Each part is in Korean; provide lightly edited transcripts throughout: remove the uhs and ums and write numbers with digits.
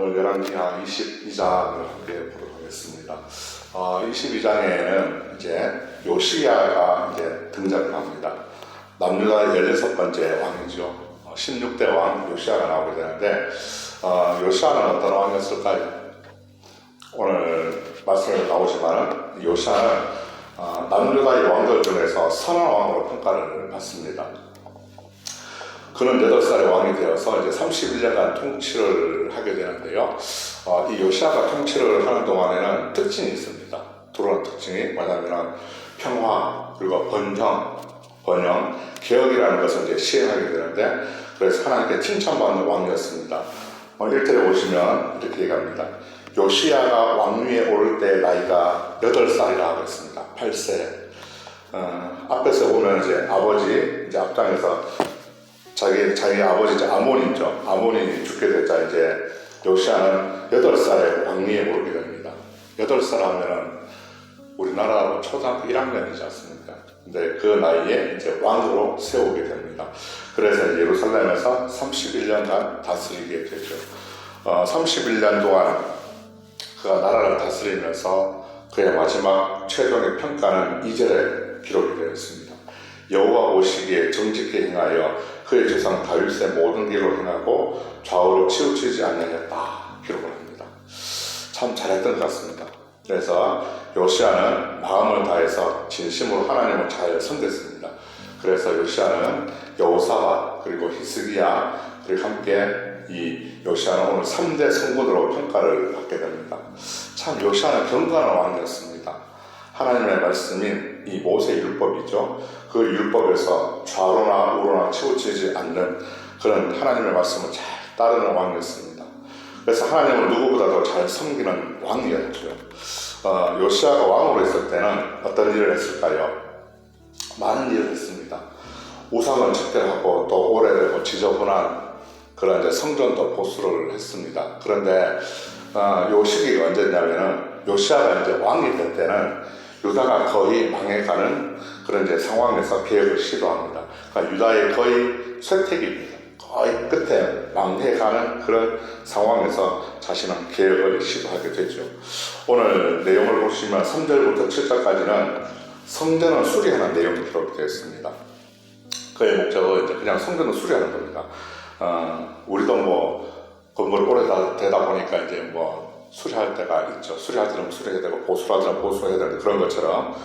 오늘 열왕기하 22장을 함께 보도록 하겠습니다. 22장에는 이제 요시야가 이제 등장을 합니다. 남유다의 16번째 왕이죠. 16대 왕 요시야가 나오게 되는데, 요시야는 어떤 왕이었을까요? 오늘 말씀에 나오지만 요시야는 남유다의 왕들 중에서 선한 왕으로 평가를 받습니다. 그는 8살의 왕이 되어서 이제 31년간 통치를 하게 되는데요. 이 요시야가 통치를 하는 동안에는 특징이 있습니다. 들어오는 특징이 뭐냐면 평화, 그리고 번영, 개혁이라는 것을 이제 시행하게 되는데, 그래서 하나님께 칭찬받는 왕이었습니다. 1절에 보시면 이렇게 얘기합니다. 요시야가 왕위에 오를 때 나이가 8살이라 하고 있습니다. 8세. 앞에서 보면 이제 아버지, 이제 앞장에서 자기 아버지 이제 아몬이 죽게 됐자 이제 요시야는 8살에 왕위에 오르게 됩니다. 8살 하면은 우리나라 초등학교 1학년이지 않습니까? 근데 그 나이에 이제 왕으로 세우게 됩니다. 그래서 예루살렘에서 31년간 다스리게 되죠. 31년 동안 그가 나라를 다스리면서 그의 마지막 최종의 평가는 2절에 기록이 되어 있습니다. 여호와 보시기에 정직히 행하여 그의 조상 다윗의 모든 길로 행하고 좌우로 치우치지 아니하였다 기록을 합니다. 참 잘했던 것 같습니다. 그래서 요시야는 마음을 다해서 진심으로 하나님을 잘 섬겼습니다. 그래서 요시야는 여호사밧 그리고 히스기야 그리고 함께 이 요시야는 오늘 3대 성군으로 평가를 받게 됩니다. 참 요시야는 경건한 왕이었습니다. 하나님의 말씀인 이 모세 율법이죠. 그 율법에서 좌로나 우로나 치우치지 않는 그런 하나님의 말씀을 잘 따르는 왕이었습니다. 그래서 하나님을 누구보다도 잘 섬기는 왕이었죠. 요시야가 왕으로 있을 때는 어떤 일을 했을까요? 많은 일을 했습니다. 우상을 책대하고 또 오래되고 지저분한 그런 이제 성전도 보수를 했습니다. 그런데 요 시기가 언제냐면은 요시야가 이제 왕이 될 때는 유다가 거의 망해가는 그런 이제 상황에서 개혁을 시도합니다. 그러니까 유다의 거의 쇠퇴기입니다. 거의 끝에 망해가는 그런 상황에서 자신은 개혁을 시도하게 되죠. 오늘 내용을 보시면 3절부터 7절까지는 성전을 수리하는 내용이 기록되어 있습니다. 그의 목적은 이제 그냥 성전을 수리하는 겁니다. 우리도 뭐 건물 오래 되다 보니까 이제 뭐 수리할 때가 있죠. 수리할 때는 수리해야 되고 보수할 때는 보수해야 되는 그런 것처럼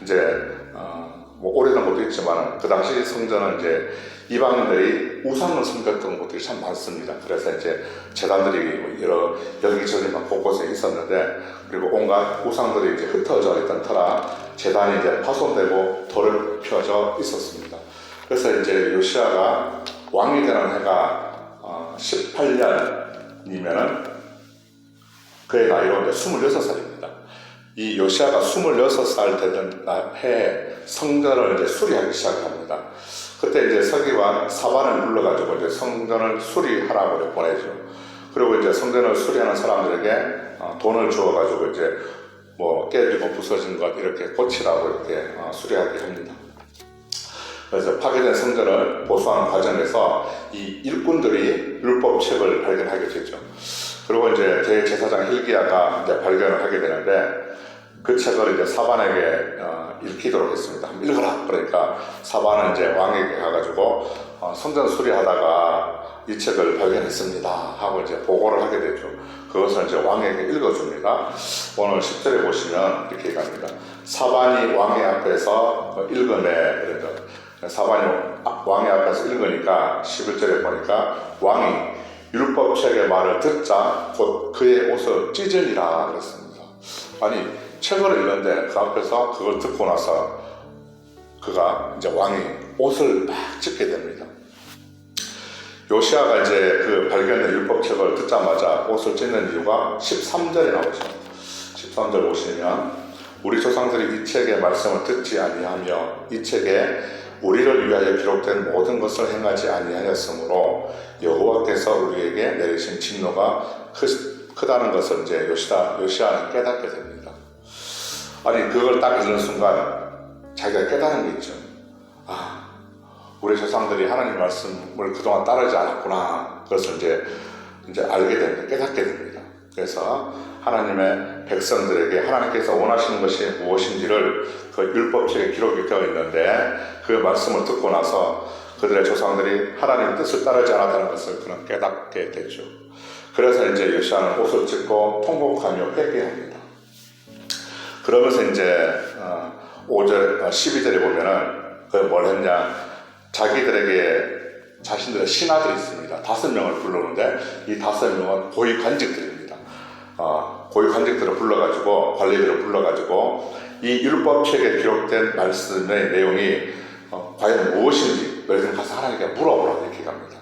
이제 뭐 오래된 것도 있지만 그 당시 성전은 이제 이방인들이 우상을 섬겼던 것들이 참 많습니다. 그래서 이제 제단들이 여러 여기저기 막 곳곳에 있었는데, 그리고 온갖 우상들이 이제 흩어져 있던 터라 제단이 이제 파손되고 돌을 펴져 있었습니다. 그래서 이제 요시야가 왕이 되는 해가 18년이면은 그의 나이로 이제 26살입니다. 이 요시야가 26살 되던 해에 성전을 이제 수리하기 시작합니다. 그때 이제 서기관 사반을 불러가지고 이제 성전을 수리하라고 보내죠. 그리고 이제 성전을 수리하는 사람들에게 돈을 주어가지고 이제 뭐 깨지고 부서진 것 이렇게 고치라고 이렇게 수리하게 합니다. 그래서 파괴된 성전을 보수하는 과정에서 이 일꾼들이 율법책을 발견하게 되죠. 그리고 이제 대제사장 hil기야가 이제 발견을 하게 되는데, 그 책을 이제 사반에게 읽히도록 했습니다. 한번 읽어라. 그러니까 사반은 이제 왕에게 가가지고 성전 수리하다가 이 책을 발견했습니다 하고 이제 보고를 하게 되죠. 그것을 이제 왕에게 읽어줍니다. 오늘 10절에 보시면 이렇게 얘기합니다. 사반이 왕의 앞에서 읽으매 그러죠. 사반이 왕의 앞에서 읽으니까 11절에 보니까 왕이 율법책의 말을 듣자 곧 그의 옷을 찢으니라 그랬습니다. 아니 책을 읽는데 그 앞에서 그걸 듣고 나서 그가 이제 왕이 옷을 막 찢게 됩니다. 요시야가 이제 그 발견된 율법책을 듣자마자 옷을 찢는 이유가 13절에 나오죠. 13절 보시면 우리 조상들이 이 책의 말씀을 듣지 아니하며 이 책에 우리를 위하여 기록된 모든 것을 행하지 아니하였으므로 여호와께서 우리에게 내리신 진노가 크다는 것을 이제 요시야는 깨닫게 됩니다. 아니 그걸 딱 읽는 순간 자기가 깨닫는 게 있죠. 우리 조상들이 하나님 말씀을 그동안 따르지 않았구나. 그것을 이제 알게 됩니다. 깨닫게 됩니다. 그래서 하나님의 백성들에게 하나님께서 원하시는 것이 무엇인지를 그 율법책에 기록이 되어 있는데 그 말씀을 듣고 나서 그들의 조상들이 하나님의 뜻을 따르지 않았다는 것을 그는 깨닫게 됐죠. 그래서 이제 요시아는 옷을 찢고 통곡하며 회개합니다. 그러면서 이제 5절, 12절에 보면은 그 뭘 했냐, 자기들에게 자신들의 신하들이 있습니다. 5명을 부르는데 이 5명은 고위 관직들입니다. 고위 관직들을 불러가지고, 관리들을 불러가지고 이 율법책에 기록된 말씀의 내용이 과연 무엇인지 너희들 가서 하나님께 물어보라 이렇게 갑니다.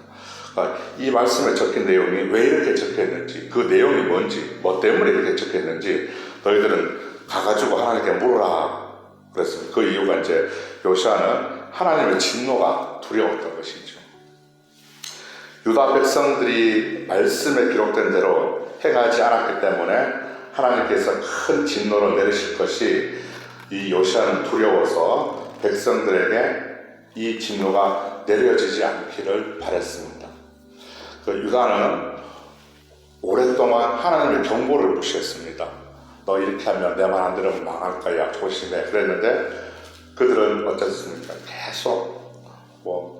이 말씀에 적힌 내용이 왜 이렇게 적혀있는지, 그 내용이 뭔지, 뭐 때문에 이렇게 적혀있는지 너희들은 가가지고 하나님께 물어라 그랬습니다. 그 이유가 이제 요시아는 하나님의 진노가 두려웠던 것이죠. 유다 백성들이 말씀에 기록된 대로 행하지 않았기 때문에 하나님께서 큰 진노를 내리실 것이 이 요시아는 두려워서 백성들에게 이 진노가 내려지지 않기를 바랬습니다. 그 유다는 오랫동안 하나님의 경고를 무시했습니다. 너 이렇게 하면 내 말 안 들으면 망할 거야, 조심해 그랬는데 그들은 어떻습니까? 계속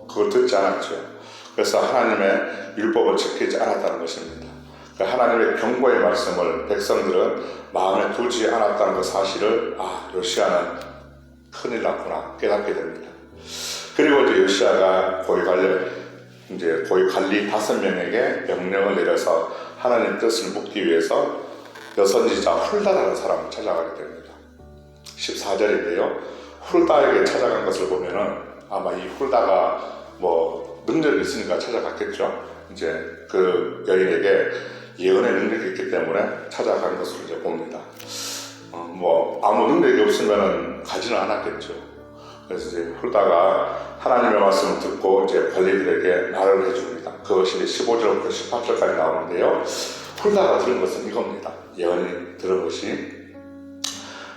그걸 듣지 않았죠. 그래서 하나님의 율법을 지키지 않았다는 것입니다. 하나님의 경고의 말씀을 백성들은 마음에 두지 않았다는 그 사실을 요시아는 큰일 났구나 깨닫게 됩니다. 그리고 이제 요시아가 고위 관리 5명에게 명령을 내려서 하나님 뜻을 묻기 위해서 여선지자 훌다라는 사람을 찾아가게 됩니다. 14절인데요. 훌다에게 찾아간 것을 보면은 아마 이 훌다가 능력이 있으니까 찾아갔겠죠. 이제 그 여인에게 예언의 능력이 있기 때문에 찾아간 것으로 이제 봅니다. 아무 능력이 없으면은 가지는 않았겠죠. 그래서 이제 훌다가 하나님의 말씀을 듣고 이제 관리들에게 말을 해줍니다. 그것이 15절부터 18절까지 나오는데요. 훌다가 들은 것은 이겁니다. 예언이 들은 것이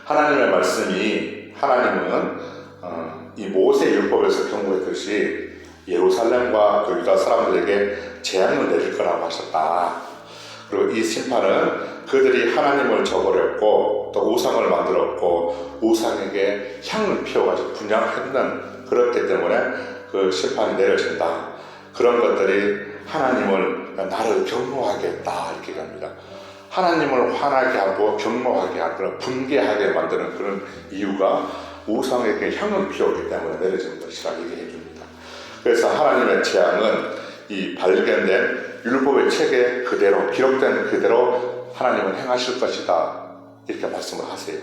하나님의 말씀이 하나님은 이 모세 율법에서 경고했듯이 예루살렘과 그 유다 사람들에게 재앙을 내릴 거라고 하셨다. 그리고 이 심판은 그들이 하나님을 저버렸고 또 우상을 만들었고 우상에게 향을 피워가지고 분양했는 그렇기 때문에 그 심판이 내려진다. 그런 것들이 하나님을 나를 경노하게 했다 이렇게 합니다. 하나님을 화나게 하고 경노하게 하고 분개하게 만드는 그런 이유가 우상에게 향을 피우기 때문에 내려지는 것이라 얘기해 줍니다. 그래서 하나님의 재앙은 이 발견된 율법의 책에 그대로 기록된 그대로 하나님은 행하실 것이다 이렇게 말씀을 하세요.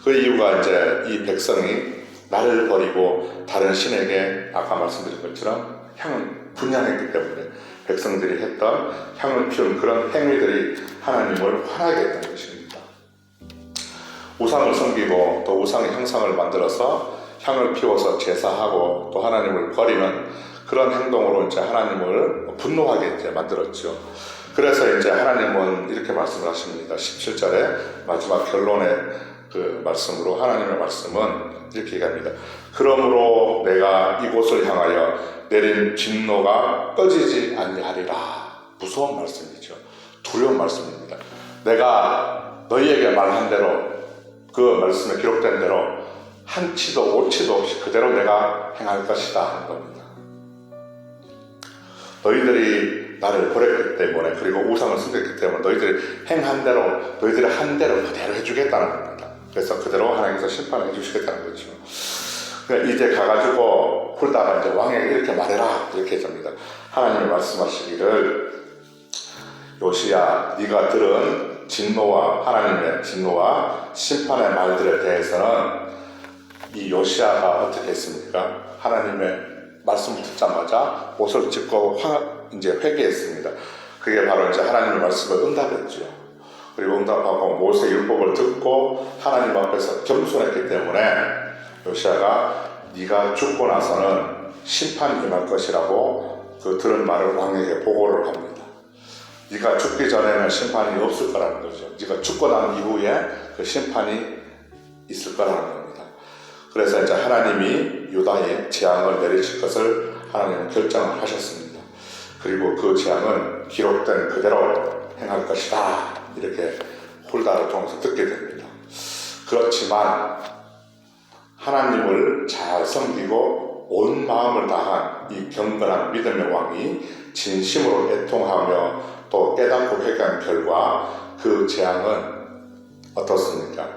그 이유가 이제 이 백성이 나를 버리고 다른 신에게 아까 말씀드린 것처럼 향을 분양했기 때문에 백성들이 했던 향을 피운 그런 행위들이 하나님을 화나게 했던 것입니다. 우상을 섬기고 또 우상의 형상을 만들어서 향을 피워서 제사하고 또 하나님을 버리는 그런 행동으로 이제 하나님을 분노하게 이제 만들었죠. 그래서 이제 하나님은 이렇게 말씀을 하십니다. 17절에 마지막 결론의 그 말씀으로 하나님의 말씀은 이렇게 얘기합니다. 그러므로 내가 이곳을 향하여 내린 진노가 꺼지지 아니하리라. 무서운 말씀이죠. 두려운 말씀입니다. 내가 너희에게 말한 대로 그 말씀에 기록된 대로 한치도 오치도 없이 그대로 내가 행할 것이다 하는 겁니다. 너희들이 나를 버렸기 때문에 그리고 우상을 숨겼기 때문에 너희들이 행한 대로 너희들이 한 대로 그대로 해주겠다는 겁니다. 그래서 그대로 하나님께서 심판해 주시겠다는 거죠. 그러니까 이제 가가지고 훌다가 이제 왕에게 이렇게 말해라 이렇게 해줍니다. 하나님이 말씀하시기를 요시야 네가 들은 진노와 하나님의 진노와 심판의 말들에 대해서는 이 요시야가 어떻게 했습니까? 하나님의 말씀을 듣자마자 옷을 찢고 이제 회개했습니다. 그게 바로 이제 하나님의 말씀을 응답했죠. 그리고 응답하고 모세 율법을 듣고 하나님 앞에서 겸손했기 때문에 요시야가 네가 죽고 나서는 심판이 임할 것이라고 그 들은 말을 왕에게 보고를 합니다. 네가 죽기 전에는 심판이 없을 거라는 거죠. 네가 죽고 난 이후에 그 심판이 있을 거라는 겁니다. 그래서 이제 하나님이 유다에 재앙을 내리실 것을 하나님은 결정을 하셨습니다. 그리고 그 재앙은 기록된 그대로 행할 것이다 이렇게 홀다를 통해서 듣게 됩니다. 그렇지만 하나님을 잘 섬기고 온 마음을 다한 이 경건한 믿음의 왕이 진심으로 애통하며 또 깨닫고 회개한 결과 그 재앙은 어떻습니까?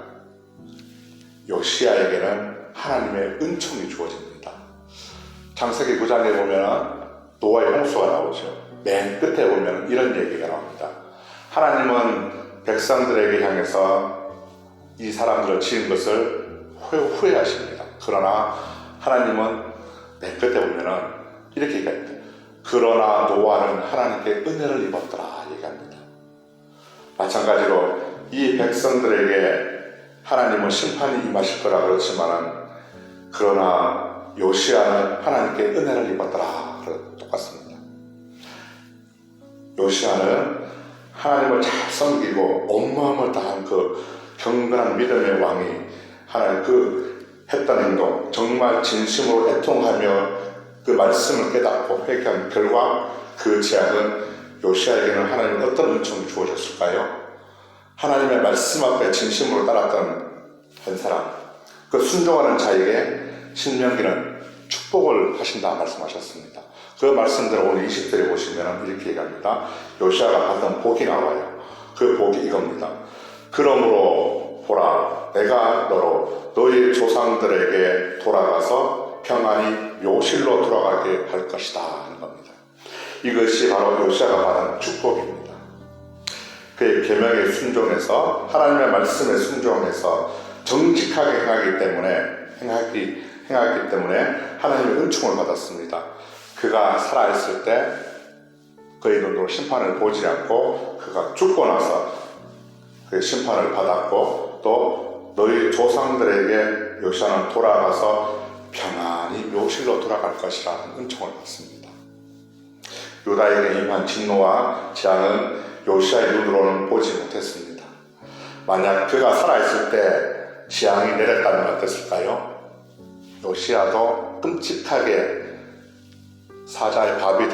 요시야에게는 하나님의 은총이 주어집니다. 창세기 9장에 보면 노아의 홍수가 나오죠. 맨 끝에 보면 이런 얘기가 나옵니다. 하나님은 백성들에게 향해서 이 사람들을 지은 것을 후회하십니다. 그러나 하나님은 맨 끝에 보면 이렇게 얘기합니다. 그러나 노아는 하나님께 은혜를 입었더라 얘기합니다. 마찬가지로 이 백성들에게 하나님은 심판이 임하실 거라 그렇지만 그러나 요시야는 하나님께 은혜를 입었더라 똑같습니다. 요시야는 하나님을 잘 섬기고 온 마음을 다한 그 경건한 믿음의 왕이 하나님 그 했던 행동 정말 진심으로 애통하며 그 말씀을 깨닫고 회개한 결과 그 재앙은 요시야에게는 하나님 어떤 은총이 주어졌을까요? 하나님의 말씀 앞에 진심으로 따랐던 한 사람, 그 순종하는 자에게 신명기는 축복을 하신다 말씀하셨습니다. 그 말씀대로 오늘 20절에 보시면 이렇게 얘기합니다. 요시야가 받은 복이 나와요. 그 복이 이겁니다. 그러므로 보라, 내가 너로 너희 조상들에게 돌아가서 평안히 묘실로 돌아가게 할 것이다 하는 겁니다. 이것이 바로 요시야가 받은 축복입니다. 그의 계명에 순종해서 하나님의 말씀에 순종해서 정직하게 행하기 때문에 하나님의 은총을 받았습니다. 그가 살아있을 때 그의 눈으로 심판을 보지 않고 그가 죽고 나서 그 심판을 받았고 또 너희 조상들에게 요시야는 돌아가서 평안히 묘실로 돌아갈 것이라는 은총을 받습니다. 유다에게 임한 진노와 재앙은 요시야의 눈으로는 보지 못했습니다. 만약 그가 살아있을 때 재앙이 내렸다면 어땠을까요? 요시야도 끔찍하게 사자의 밥이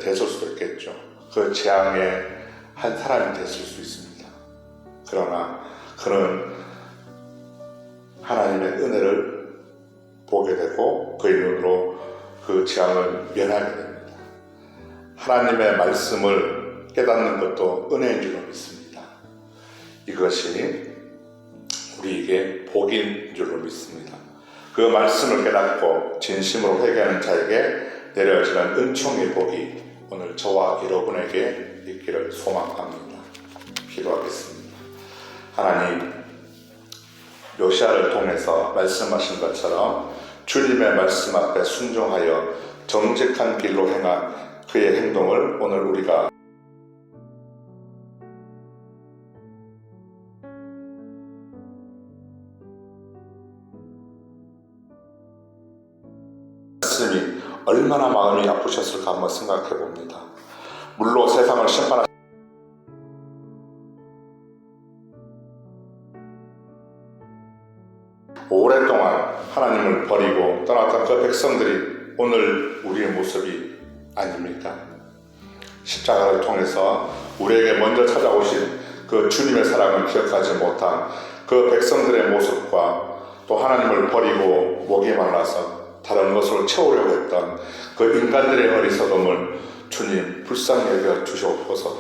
됐을 수도 있겠죠. 그 재앙의 한 사람이 됐을 수 있습니다. 그러나 그는 하나님의 은혜를 보게 되고 그의 눈으로 그 재앙을 면하게 됩니다. 하나님의 말씀을 깨닫는 것도 은혜인 줄로 믿습니다. 이것이 우리에게 복인 줄로 믿습니다. 그 말씀을 깨닫고 진심으로 회개하는 자에게 내려지는 은총의 복이 오늘 저와 여러분에게 있기를 소망합니다. 기도하겠습니다. 하나님, 요시야를 통해서 말씀하신 것처럼 주님의 말씀 앞에 순종하여 정직한 길로 행한 그의 행동을 오늘 우리가 말씀이 얼마나 마음이 아프셨을까 한번 생각해 봅니다. 물로 세상을 심판하신 오랫동안 하나님을 버리고 떠났던 그 백성들이 오늘 우리의 모습이 아닙니까? 십자가를 통해서 우리에게 먼저 찾아오신 그 주님의 사랑을 기억하지 못한 그 백성들의 모습과 또 하나님을 버리고 목이 말라서 다른 것으로 채우려고 했던 그 인간들의 어리석음을 주님 불쌍히 여겨 주시옵소서.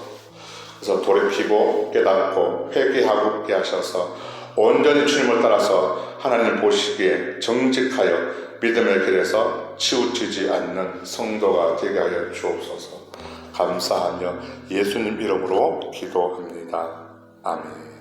그래서 돌이키고 깨닫고 회개하고 깨하셔서 온전히 주님을 따라서 하나님 보시기에 정직하여 믿음의 길에서 치우치지 않는 성도가 되게 하여 주옵소서. 감사하며 예수님 이름으로 기도합니다. 아멘.